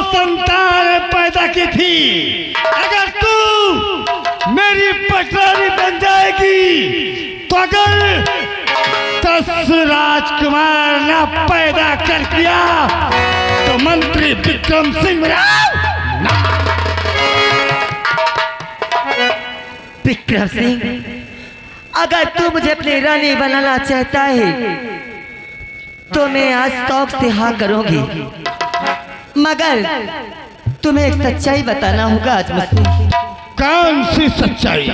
संतान पैदा की थी। अगर तू मेरी पटरानी बन जाएगी तो अगर 10 राजकुमार न पैदा कर दिया तो मंत्री विक्रम सिंह राव विक्रम सिंह, अगर तू मुझे अपनी रानी बनाना चाहता है तो मैं आज शौक से हाँ करूंगी, मगर तुम्हें एक सच्चाई बताना होगा आज मुझसे। कौन सी सच्चाई?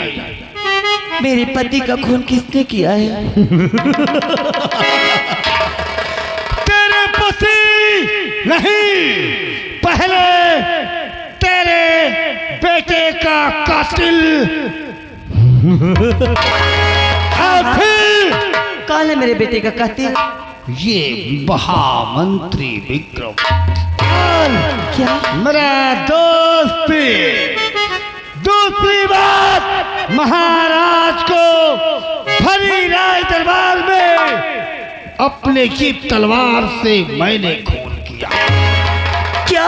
मेरे पति का खून किसने किया है? तेरे पति नहीं, पहले तेरे बेटे का कातिल। कौन है मेरे बेटे का कातिल? ये महामंत्री विक्रम। क्या? मेरा दोस्त। दूसरी बात, महाराज को भरी राज दरबार में अपने की तलवार से मैंने खून किया। क्या?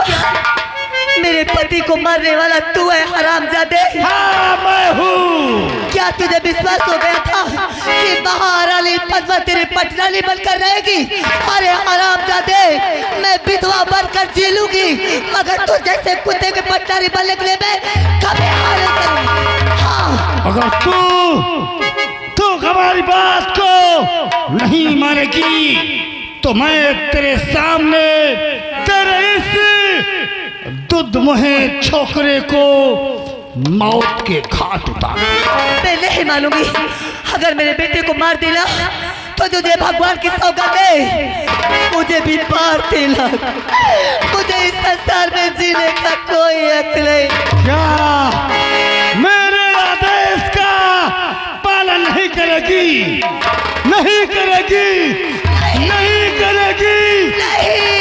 मेरे पति को मारने वाला तू है हरामजादे? हाँ, मैं हूँ। क्या तुझे विश्वास हो गया था कि महारानी पद्मा तेरी पटरानी बनकर रहेगी? अरे हरामजादे, मैं विधवा बनकर जी लूंगी, मगर तू जैसे कुत्ते के पटरानी बनने के लिए मैं कभी हार नहीं करूंगी। हाँ। अगर तू हमारी बात को नहीं मानेगी तो मैं तेरे सामने तेरे इस दूध मुहे छोकरे को मौत के घाट उतार। मैं नहीं मानूंगी। अगर मेरे बेटे को मार देना तो तुझे भगवान की सौगात दे, मुझे भी मार देना। मुझे इस संसार में जीने का कोई हक नहीं। क्या मेरे आदेश का पालन नहीं करेगी? नहीं करेगी? नहीं करेगी? नहीं।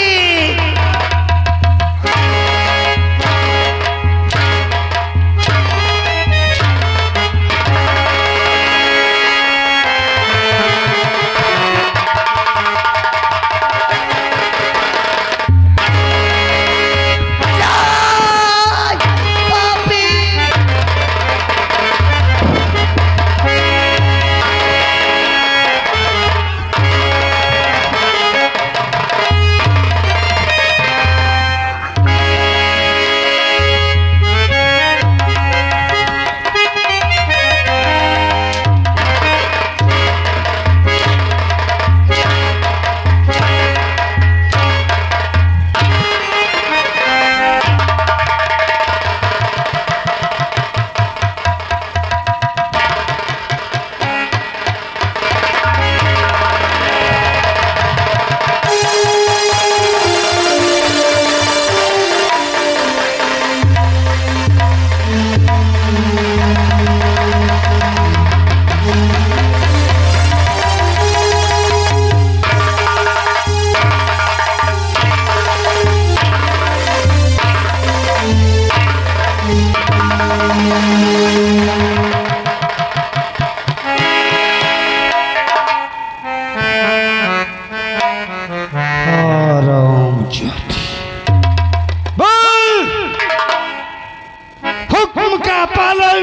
हुक्म का पालन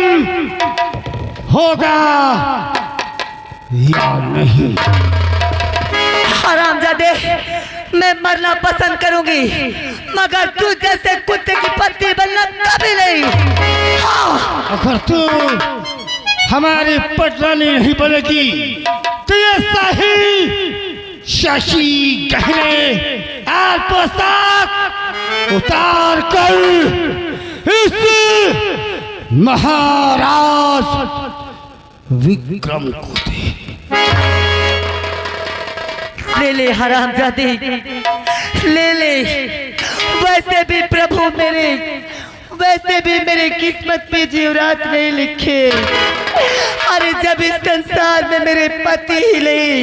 होगा या नहीं? हरामजादे, मैं मरना पसंद करूंगी, मगर तू जैसे कुत्ते की पत्नी बनना कभी नहीं। हाँ। अगर तू हमारी पटरानी नहीं बनेगी तो ये शाही शशि गहने और पोशाक उतार कर इस महाराज विक्रम को दे। ले ले हरामजादे, ले ले। वैसे भी प्रभु मेरे किस्मत में जीवरात नहीं लिखे। अरे जब इस संसार में मेरे पति ही नहीं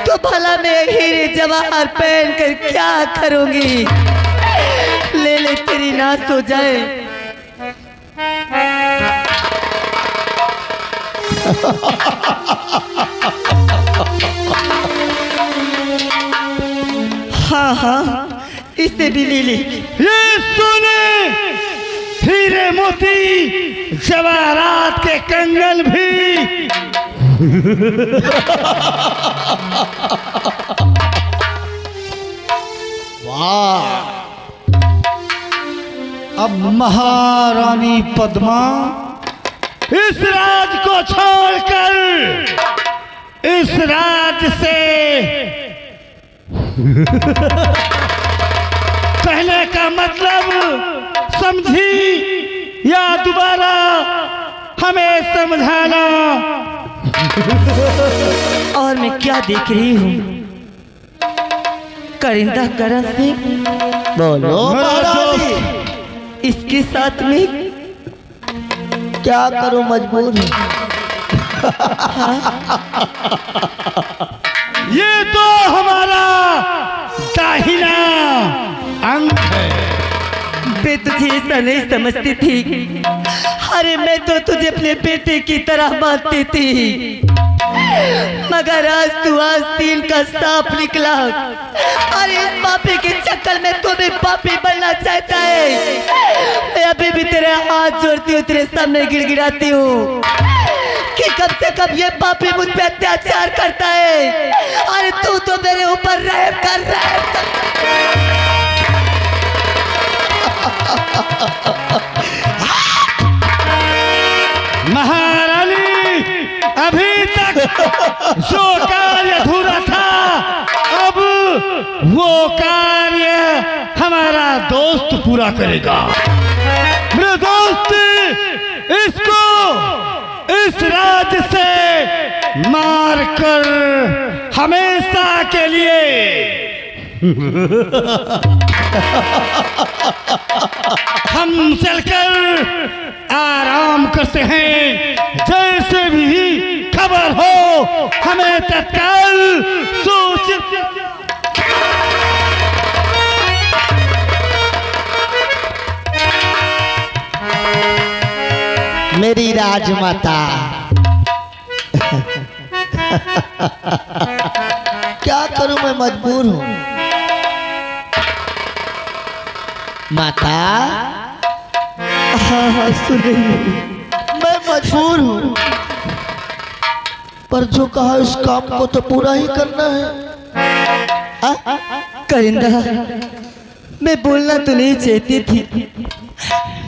तो भला मैं हीरे जवाहर पहन कर क्या करूंगी? ले ले, तेरी नाश हो जाए। हाँ हाँ, इससे भी ले ले। ये सोने हीरे मोती जवाहरात के कंगन भी वाह। अब महारानी पद्मा इस राज को छोड़कर इस राज से कहने का मतलब समझी या दोबारा हमें समझाना? और मैं क्या देख रही हूँ? करिंदा करण सिंह, बोलो महारानी, इसके साथ में क्या करूं, मजबूर हूं। ये तो हमारा दाहिना अंग है। मैं तुझे ऐसा नहीं समझती थी। अरे मैं तो तुझे अपने बेटे की तरह मानती थी, मगर आज तू आस्तीन का सांप निकला। अरे इस पापी के चक्कर में तू भी पापी बनना चाहता है। मैं अभी भी तेरे हाथ जोड़ती हूँ, तेरे सामने गिड़गिड़ाती हूँ कि कब से कब ये पापी मुझ पे अत्याचार करता है। अरे तू तो मेरे ऊपर रहम कर रहा है। महारानी, अभी तक जो कार्य अधूरा था, अब वो कार्य हमारा दोस्त पूरा करेगा। मेरे दोस्त, इसको इस राज्य से मार कर हमेशा के लिए हम चलकर आराम करते हैं। जैसे भी खबर हो हमें तत्काल सूचित। मेरी राजमाता, क्या करूं, मैं मजबूर हूं। माता, हाँ सुन रही हूँ। मैं मजबूर हूँ, पर जो कहा उस काम को तो पूरा ही करना है। करिंदा, मैं बोलना तो नहीं चाहती थी,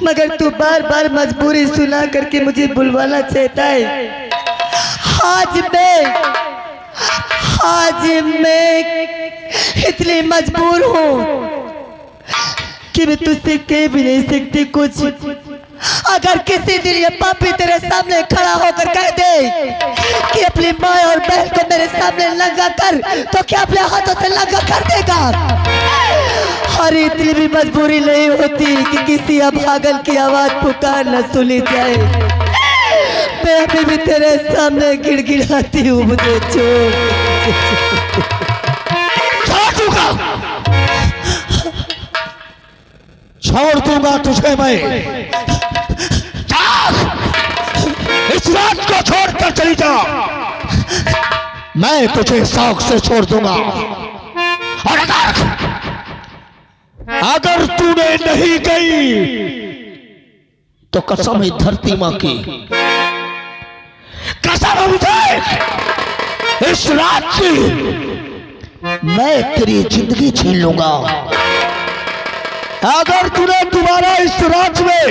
मगर तू बार बार मजबूरी सुना करके मुझे बुलवाना चाहता है। आज मैं इतनी मजबूर हूँ कि मैं तुझसे कह भी नहीं सकती कुछ। अगर किसी दिन ये पापी तेरे सामने खड़ा होकर कह दे कि अपनी माँ और बहन को मेरे सामने नंगा कर, तो क्या अपने हाथों से नंगा कर देगा? अरे इतनी भी मजबूरी नहीं होती कि किसी अभागन की आवाज पुकार न सुनी जाए। मैं अभी भी तेरे सामने गिड़गिड़ाती हूँ, मुझे छोड़ दूंगा तुझे मैं। इस रात को छोड़कर चली जा, मैं तुझे शौक से छोड़ दूंगा। और अगर तूने नहीं गई तो कसम है धरती माँ की, कसम मुझे इस रात की, मैं तेरी जिंदगी छीन लूंगा। अगर तूने दोबारा इस रात में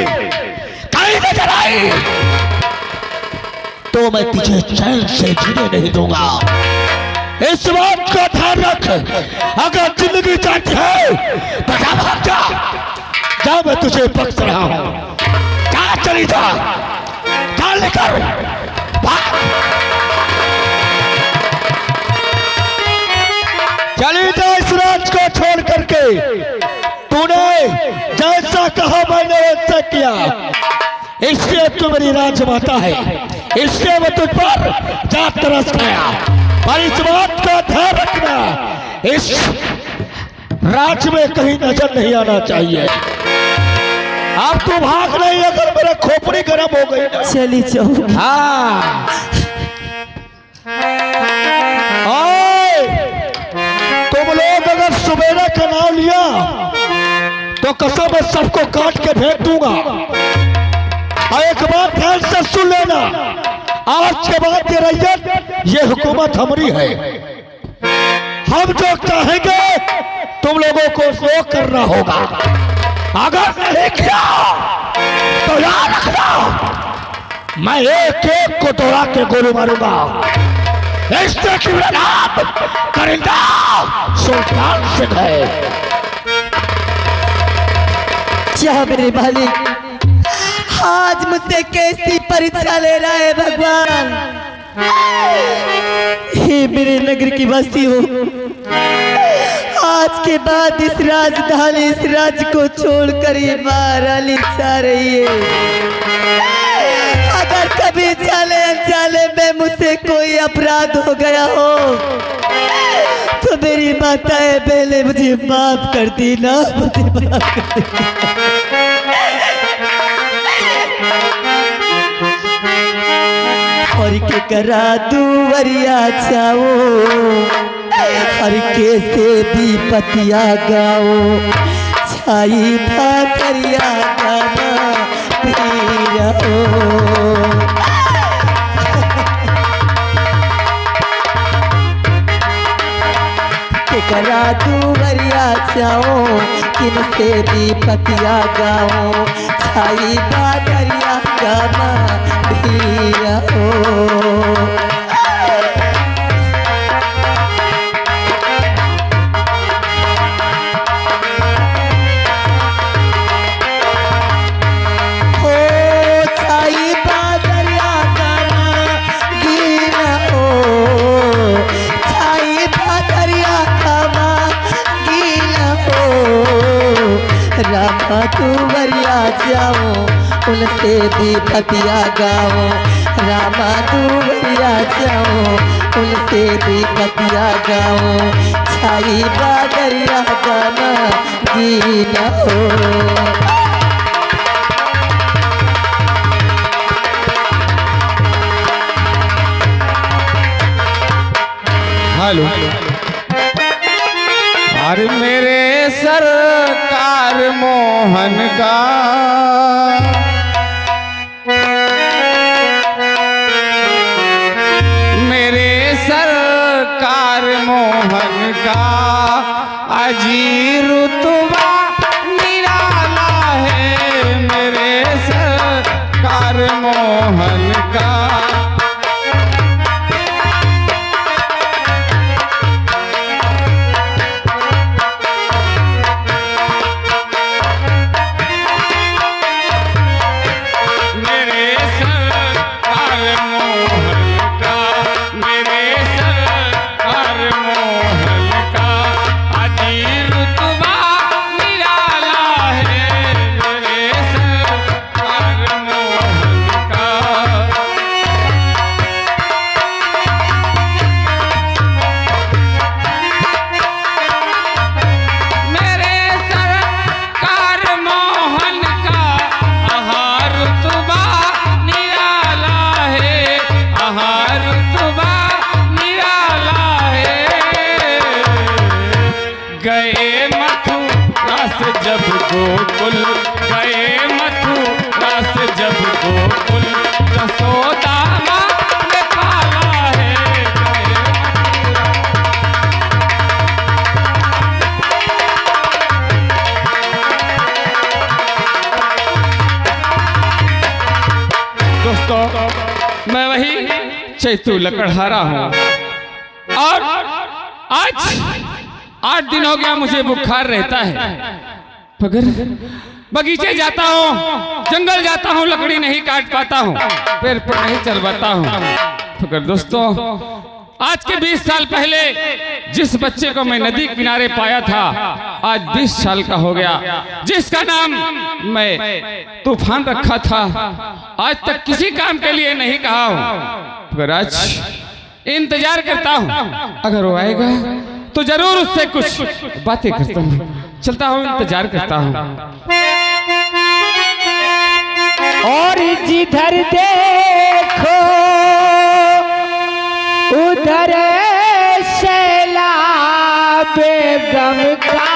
कहीं नजर आई तो मैं तुझे चैन से जीने नहीं दूंगा। इस बात का ध्यान रख। अगर जिंदगी चाहती है तो जा, भाग जा, जा, मैं तुझे बख्श रहा हूं। जा, चली जा, जा, लेकर भाग। चली जा इस राज को छोड़ करके। तूने जैसा कहा मैंने वैसा किया, इसलिए तू मेरी राजमाता है, इसलिए मैं तुझ पर जा तरस गया। पर इस बात का ध्यान रखना, इस राज में कहीं नजर नहीं आना चाहिए। अब तू भाग नहीं, अगर मेरा खोपड़ी गर्म हो गई ना। चली जाओ। हाँ, तुम लोग अगर सुबेरा का नाम लिया तो कसम मैं सबको काट के फेंक दूंगा। और एक बात ध्यान से सुन लेना, आज के बाद ये रैयत, ये हुकूमत हमारी है। हम जो चाहेंगे तुम लोगों को वो करना होगा। अगर नहीं किया तो याद रखना, मैं एक एक को दौड़ा के गोली मारूंगा। इससे की नाम करिंदा सुल्तान सिंह है। क्या मेरे मालिक, आज मुझसे कैसी परीक्षा ले रहा है भगवान। हे मेरे नगर की बस्ती हो, आज के बाद इस राजधानी, इस राज्य को छोड़कर ये महारानी जा रही है। अगर कभी जाने अनजाने में मुझसे कोई अपराध हो गया हो तो मेरी माताएं पहले मुझे माफ कर दी ना, मुझे माफ कर दी। और के करा दुवरिया जाओ, हर के से भी पतिया गाओ, छाई भातरिया गाना पीरा करा दुवरिया जाओ, किन से भी पतिया गाओ, छाई भातरिया गाना पीरा रामा दुवरिया जाओ, उनसे भी पतिया गाओ, रामा दुवरिया जाओ, उनसे भी पतिया गाओ, छाई बादरिया गाना गीना हो। हेलो, अरे मेरे सरकार मोहन का मेरे सरकार मोहन का अजी रुतबा निराला है। मेरे सरकार मोहन का जब गोकुल गए, मथुरा से जब गोकुल, जसोदा माँ ने पाला है। दोस्तों, मैं वही चैतू लकड़हारा हूँ और आज 8 दिन हो गया मुझे बुखार रहता है। मगर बगीचे जाता हूँ, जंगल जाता हूँ, लकड़ी नहीं काट पाता हूँ, पैर पर नहीं चल पाता हूँ। मगर दोस्तों, आज के 20 साल पहले जिस बच्चे को मैं नदी किनारे पाया था, आज 20 साल का हो गया, जिसका नाम मैं तूफान रखा था, आज तक किसी काम के लिए नहीं कहा हूँ। मगर आज इंतजार करता हूँ, अगर वो आएगा तो जरूर उससे कुछ बातें करता हूँ। चलता हूँ, इंतजार करता हूँ। और जिधर देखो उधर शैला बेगम का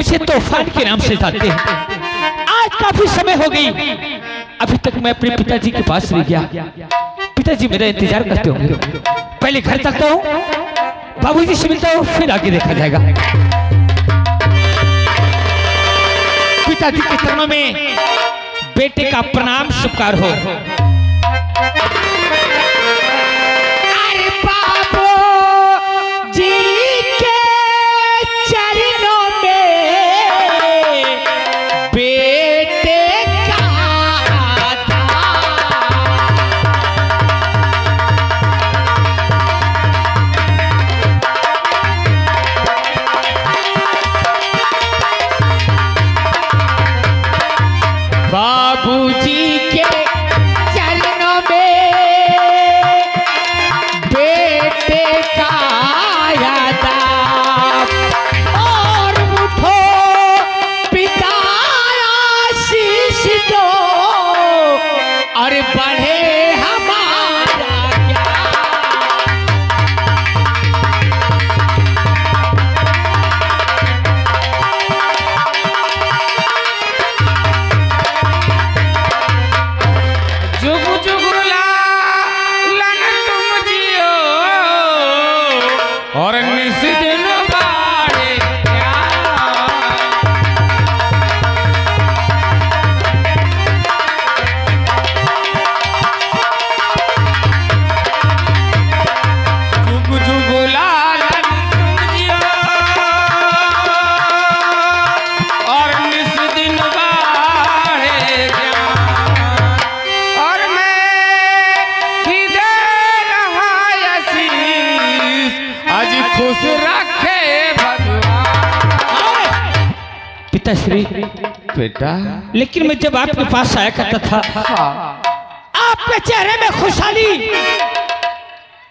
मुझे तूफान के नाम से जानते हैं। आज काफी समय हो गई, अभी तक मैं अपने पिताजी के पास नहीं गया। पिताजी मेरा इंतजार करते होंगे। पहले घर चलता हूँ, बाबूजी से मिलता हूँ, फिर आगे देखा जाएगा। पिताजी के चरणों में बेटे का प्रणाम स्वीकार हो। अरे बाबू जी के चरणों में बेटे का बाबूजी के चरणों में बेटे का यादाब और उठो पिता आशीष दो और बढ़े हमारा ज्ञान। जुग जुग लालन तुम जियो और निस दिन बाढ़े जुग जुग लालन तुम जियो और निस दिन बाढ़े और मैं भी दे रहा आशीष, आज खुश रखे भगवान। पिताश्री, बेटा लेकिन मैं जब आपके पास आया करता था, आपके चेहरे में खुशहाली,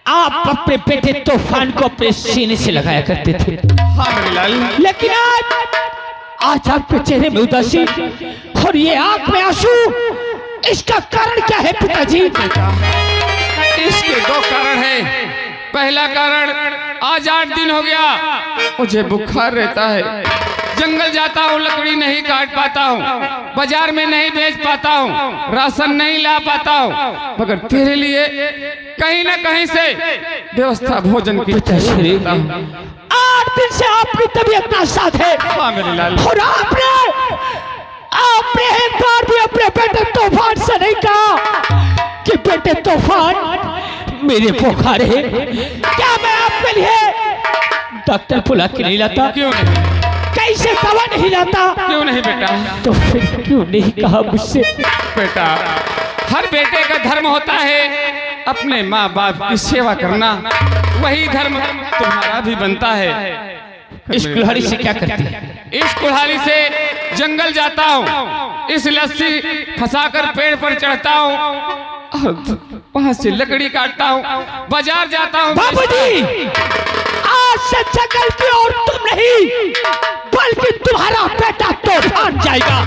आप अपने बेटे तूफान को अपने सीने से लगाया करते थे। हाँ मेरे लाल, लेकिन आज आपके चेहरे में उदासी और ये आंख में आंसू, इसका कारण क्या है पिताजी? इसके दो कारण है। पहला कारण, आज 8 दिन हो गया मुझे बुखार रहता है। जंगल जाता हूँ, लकड़ी नहीं काट पाता हूँ, बाजार में नहीं बेच पाता हूँ, राशन नहीं ला पाता हूँ, मगर तेरे लिए कहीं न कहीं से व्यवस्था भोजन की पिताश्री, 8 दिन से आपकी तबीयत नासाज है। हाँ मेरे लाल, और आपने एक बार भी अपने बेटे तूफान से नहीं कहा कि बेटे तूफान मेरे बुखार है। क्या मैं आपके लिए डॉक्टर बुला के नहीं लाता? क्यों नहीं? कैसे दवा नहीं लाता? क्यों नहीं बेटा? तो फिर क्यों नहीं कहा मुझसे? बेटा, हर बेटे का धर्म होता है अपने माँ बाप की सेवा करना, वही धर्म तुम्हारा भी बनता है। इस कुल्हाड़ी से क्या करती है? इस कुल्हाड़ी से जंगल जाता हूँ, इस लस्सी फंसाकर पेड़ पर चढ़ता हूँ और वहां से लकड़ी काटता हूँ, बाजार जाता हूँ। बाबूजी, आज से जंगल की ओर तुम नहीं बल्कि तुम्हारा बेटा तूफान जाएगा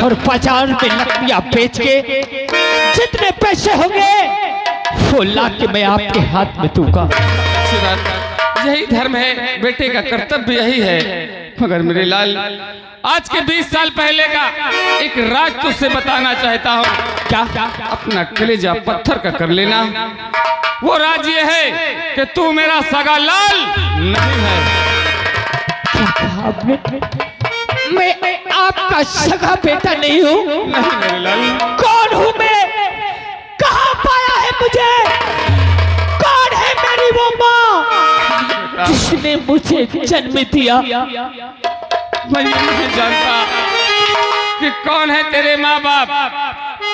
और बाजार में लकड़ियां बेच के जितने पैसे होंगे वो ला के मैं आपके हाथ में दूंगा। यही धर्म है, बेटे का कर्तव्य यही है। मगर मेरे लाल, आज के 20 साल पहले का एक राज तुझसे बताना चाहता हूँ। क्या? अपना कलेजा पत्थर का कर लेना। वो राज ये है कि तू मेरा सगा लाल नहीं है। क्या कहा आपने? मैं आपका सगा बेटा नहीं हूँ? नहीं मेरे लाल। कौन हूँ मैं? कहाँ पाया है मुझे? कौन है मेरी वो माँ जिसने मुझे जन्म दिया? मैं ये नहीं जानता कि कौन है तेरे माँ बाप,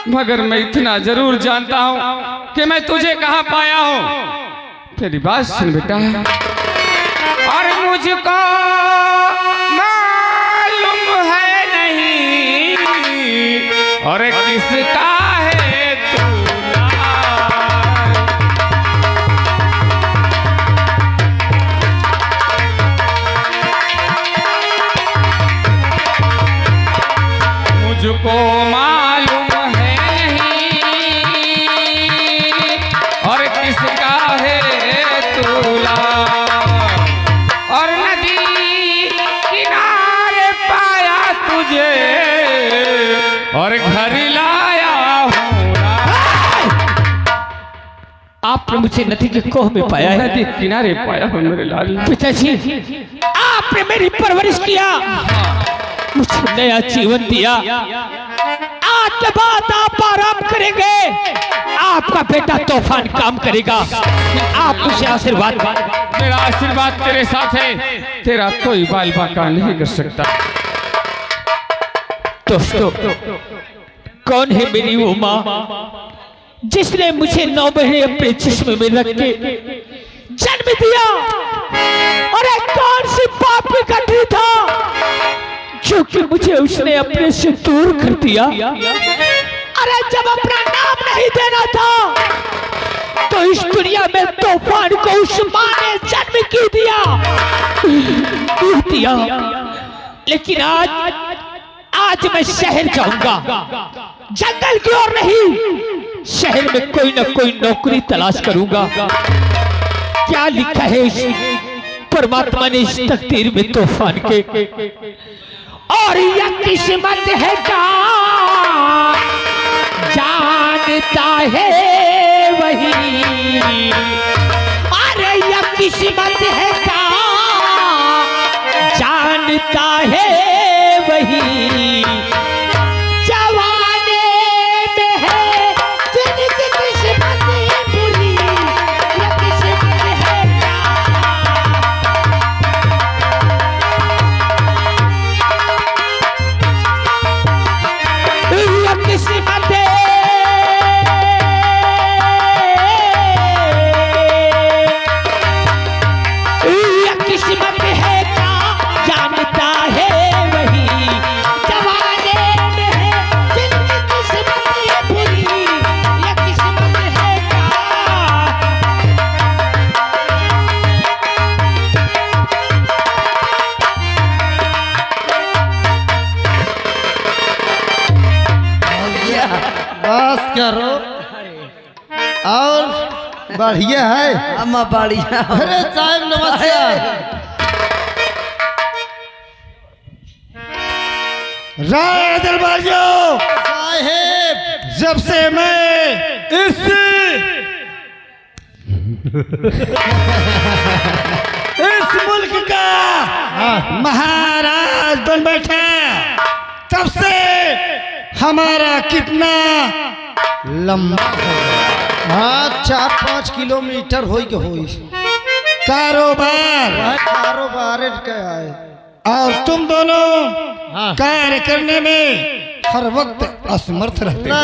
मगर मैं इतना जरूर जानता हूँ कि मैं तुझे कहाँ पाया हूँ। तेरी बात सुन बेटा। और मुझको मालूम है नहीं और किसका है तू मुझको मालूम है नहीं और किसका है तूला और नदी किनारे घर लाया हूँ। आपने मुझे नदी के कोह में पाया है, नदी किनारे पाया हूँ मेरे लाल। पिताजी आपने मेरी परवरिश किया, मुझे नया जीवन दिया। आज के बाद आप आराम करेंगे, आपका बेटा तूफान काम करेगा। आप मुझे आशीर्वाद। मेरा आशीर्वाद तेरे साथ है, तेरा कोई बाल बाका नहीं कर सकता। दोस्तों, कौन है मेरी वो माँ जिसने मुझे 9 महीने अपने जिस्म में रख के जन्म दिया? अरे कौन सी पाप की गठरी था क्योंकि मुझे उसने अपने से दूर कर दिया? अरे जब अपना नाम नहीं देना था तो इस दुनिया में तूफान को उस माँ ने जन्म क्यों दिया? लेकिन आज मैं शहर जाऊंगा, जंगल की ओर नहीं, शहर में कोई ना कोई नौकरी तलाश करूंगा। क्या लिखा है इस परमात्मा ने इस तकदीर में तूफान के? और यह किस्मत है का जानता है वही, अरे यह किस्मत है का जानता है वही। जवाने में है जिनकी किस्मत बुरी, यह किस्मत है यह किस्मत है। यह किस्मत है का जानता है वही। जवाने में है जिनकी किस्मत बुरी, यह किस्मत है का। बस करो और बढ़िया है। अम्मा बढ़िया। अरे साहब नमस्कार। राय दरबारियों, साहेब जब से मैं इस मुल्क का महाराज बन बैठा, तब से हमारा कितना लंबा हो गया। हाँ 4-5 किलोमीटर हो कारोबार कारोबार क्या है। और तुम दोनों हाँ। कार्य करने में हर वक्त असमर्थ रहते हो।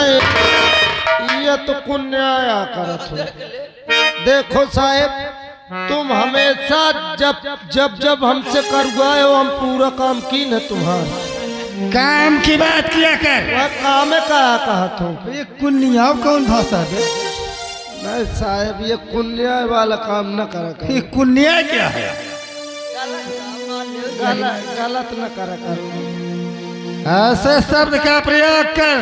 नहीं ये तो कुन्याया करत हो। देखो साहेब, तुम हमेशा जब हमसे करवाए हो, हम पूरा काम की न तुम्हारा। काम की बात किया कर। वह काम है कहा तो ये कुन्या कौन भाषा है? नहीं साहेब, ये कुन्या वाला काम न करा ये कुन्या क्या है? गलत न करा करो। ऐसे शब्द का प्रयोग कर,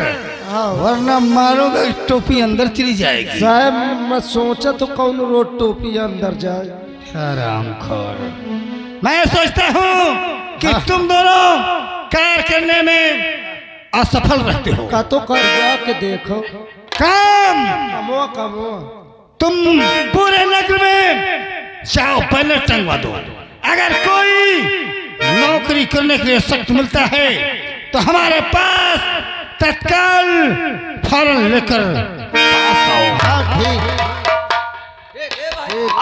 हाँ वरना मारूंगा टोपी अंदर चली जाएगी। साहब, मैं सोचा तो कौन रोड टोपी अंदर जाए। हरामखोर। मैं सोचता हूँ कि तुम दोनों कार्य करने में असफल रहते हो। का तो कर जाके देखो। काम कमो तुम पूरे नगर में चाहो बैनर टंगवा दो। अगर कोई नौकरी करने के लिए सख्त मिलता है तो हमारे पास तत्काल फॉर्म लेकर पास आओ। हाँ ठीक।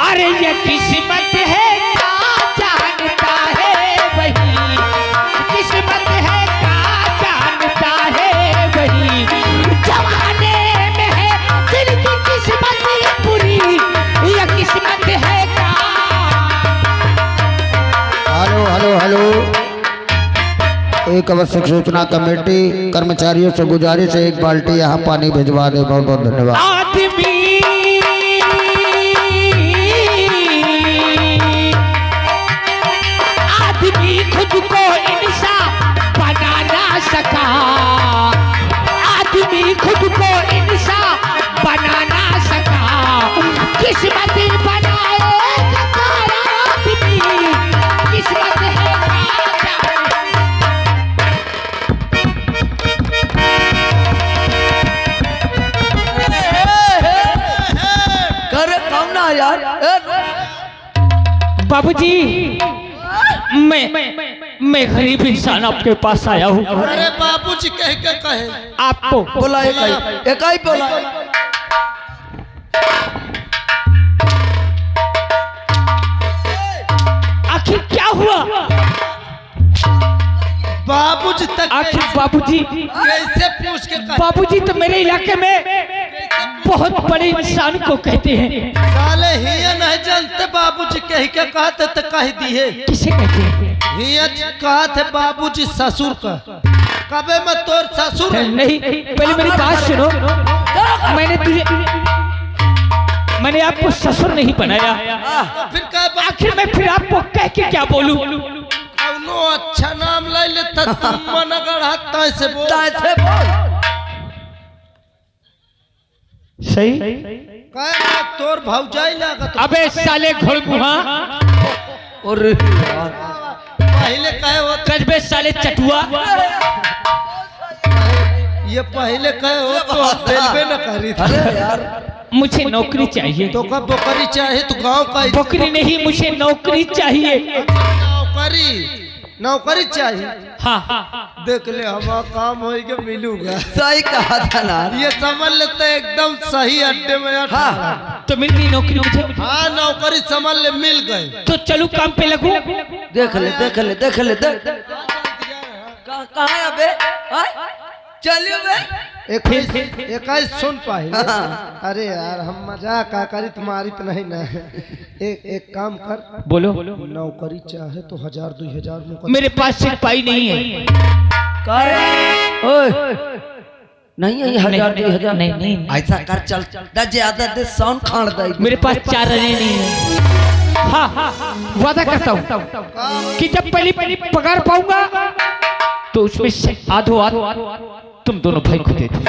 अरे ये किस्मत है का जानता है वही, किस्मत है का जानता है वही। जवाने में है जिनकी किस्मत बुरी, यह किस्मत है का। हेलो, एक आवश्यक सूचना कमेटी कर्मचारियों से गुजारिश है, एक बाल्टी यहाँ पानी भिजवा दे। बहुत बहुत धन्यवाद। आदमी खुद को इंसान बना ना सका, आदमी खुद को इंसान बना ना सका। किस्मत बनाएगा सारा आदमी, किस्मत है बाबूजी, मैं गरीब इंसान आपके पास आया हूँ। अरे बाबूजी कह के कहे आपको बोला एक ही बोला। आखिर क्या हुआ? बाबूजी तक आखिर बाबूजी, कैसे पूछ के कहे? बाबूजी तो मेरे इलाके में बहुत बड़े इंसान को कहते हैं। साले हिया नहीं जानते बाबूजी कह के कहते तो कह दिए। किसे कहते हैं? हिया कहा थे बाबूजी ससुर का। कबे मैं तोर ससुर है? नहीं, पहले मेरी बात सुनो। मैंने आपको ससुर नहीं बनाया। तो फिर कहे आखिर मैं फिर आपको कह के क्या बोलूं? कौनो अच्छा नाम ले लेता तुम मन अगर हाथ से बोल। सही। कहे मैं तोर भौजाई लागत। अबे साले घोड़मुहा, और पहले कहे हो कजबे साले चटुआ। ये पहले कहे हो तो हम रेलवे न करी थी। अरे यार मुझे नौकरी चाहिए। तो कब बकरी चाहे तो गांव का ही- बकरी नहीं, मुझे नौकरी चाहिए। नौकरी चाहिए। हाँ, देख ले हमारा काम होएगा मिलूगा। सही कहा था ना। ये समझ लेते एकदम सही अड्डे में हाँ तो मिल गई नौकरी मुझे। हाँ नौकरी समझ ले मिल गए। तो चलो काम पे लगू। देख ले कहाँ है अबे? चलियो बे। एक ही सुन पाए। अरे यार हम मजाक करी तुम्हारी तो नहीं ना। एक काम कर, बोलो। नौकरी चाहे तो 1000-2000 में कर। मेरे पास सिपाही नहीं है। ओए नहीं है 1000-2000 नहीं। ऐसा कर चल दा ज्यादा दे साउंड खाड़ दे। मेरे पास 4 रने नहीं है। हाँ, वादा करता हूँ कि जब पहली पगार पाऊंगा तो उसमें से आधो तुम दोनों भाई को दे दो।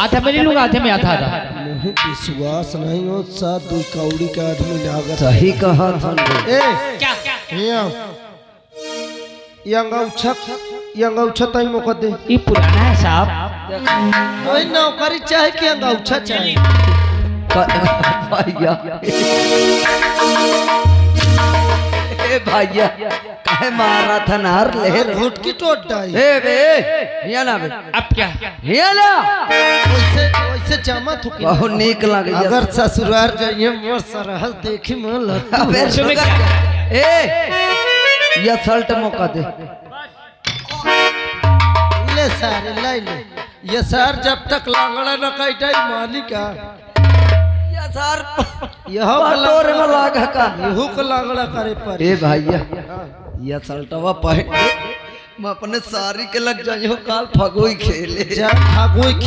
आधा मेरे लोग, आधे में आधा। मुझे विश्वास नहीं हो साथ 2 कौड़ी का आदमी लागत। सही कहा था। ए क्या? यंगौछा तई मौका दे। ये पुराना है साहब। वही नौकरी चाहे कि यंगौछा चाहे? भैया ए भैया काहे मारा था नार ले घुटकी टोट डाई। ए बे हिया ना बे। अब क्या? हिया ना वैसे जमा थुकी। बहुत नीक लगे। अगर ससुराल जाइए मोर सरहद देखी मन लग। अबे सुगर ए ये शर्ट मौका दे। ले सारे ले ले। ये सर जब तक लांगड़ा न काटाई मालिका ये सर यह तोरे में लागा का यहू को लांगड़ा करे पर। ए भैया ये शर्टवा पहन मैं अपने सारी के लग जाइयो काल फगोई खेले। जा भागोई